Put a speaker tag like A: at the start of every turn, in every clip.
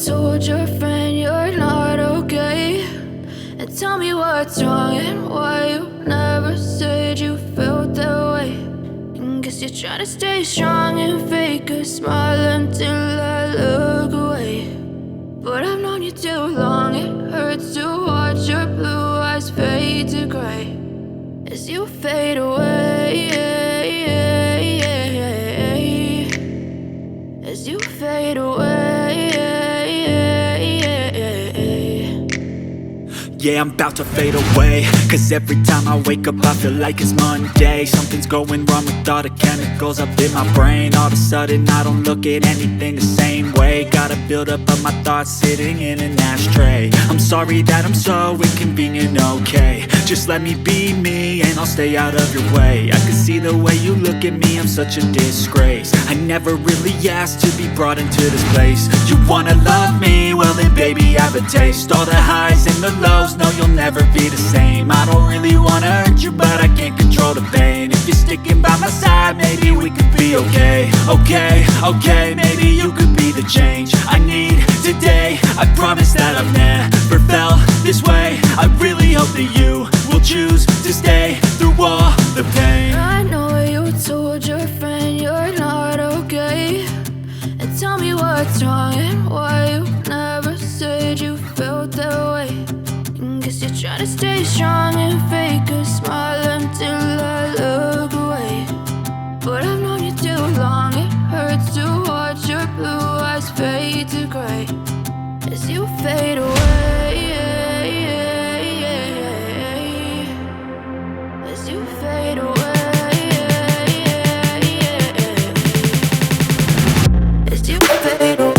A: told your friend you're not okay, and tell me what's wrong and why you never said you felt that way. And guess you're trying to stay strong and fake a smile until I look away. But I've known you too long, it hurts to watch your blue eyes fade to gray as you fade away, as you fade away.
B: Yeah, I'm about to fade away, cause every time I wake up I feel like it's Monday. Something's going wrong with all the chemicals up in my brain. All of a sudden I don't look at anything the same way. Gotta build up of my thoughts sitting in an ashtray. I'm sorry that I'm so inconvenient, okay. Just let me be me and I'll stay out of your way. I can see the way you look at me, I'm such a disgrace. I never really asked to be brought into this place. You wanna love me? Well then baby, have a taste. All the highs and the lows, no, you'll never be the same. I don't really wanna hurt you, but I can't control the pain. If you're sticking by my side, maybe we could be okay. Okay, maybe you could be the change I need today. I promise that I've never felt this way. I really hope that you will choose to stay through all the pain.
A: I know you told your friend you're not okay, and tell me what's wrong and why you never said you felt that way. Guess you're trying to stay strong and fake a smile until I look away. But I've known you too long, it hurts to watch your blue eyes fade to gray as you fade away, as you fade away, as you fade away.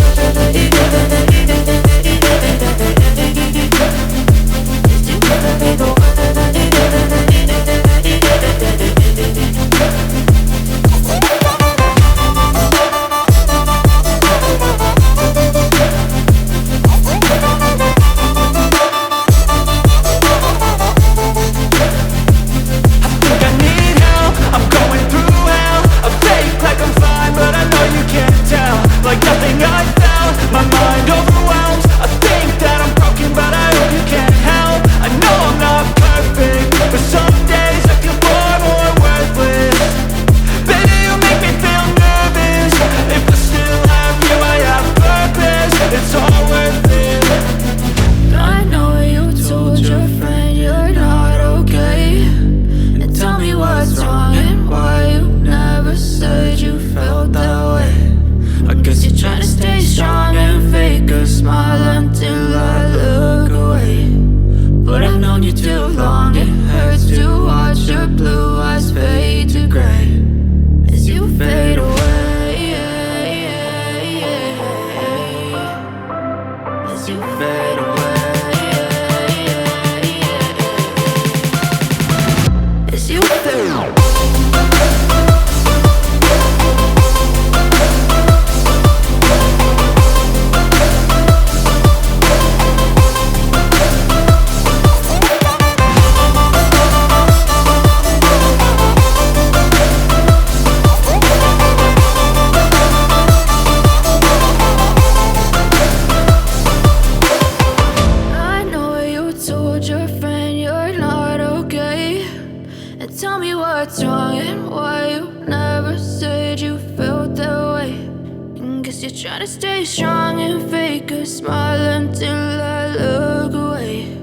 A: Try to stay strong and fake a smile until I look away.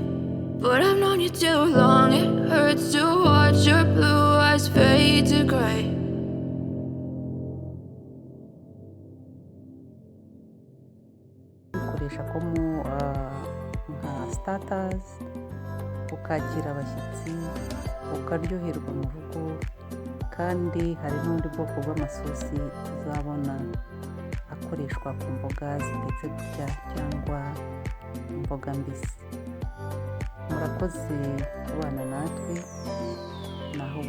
A: But I've known you too long, it hurts to watch your blue eyes fade to gray.
C: Ukoresha como nka starters, ukakira abashyitsi, ukaryoherwa mu rugo, kandi hari n'undi bwoko bw'amasosi uzabona akoreshwa ku mboga zitetse gutya cyangwa imboga mbisi. Murakoze kubana natwe, naho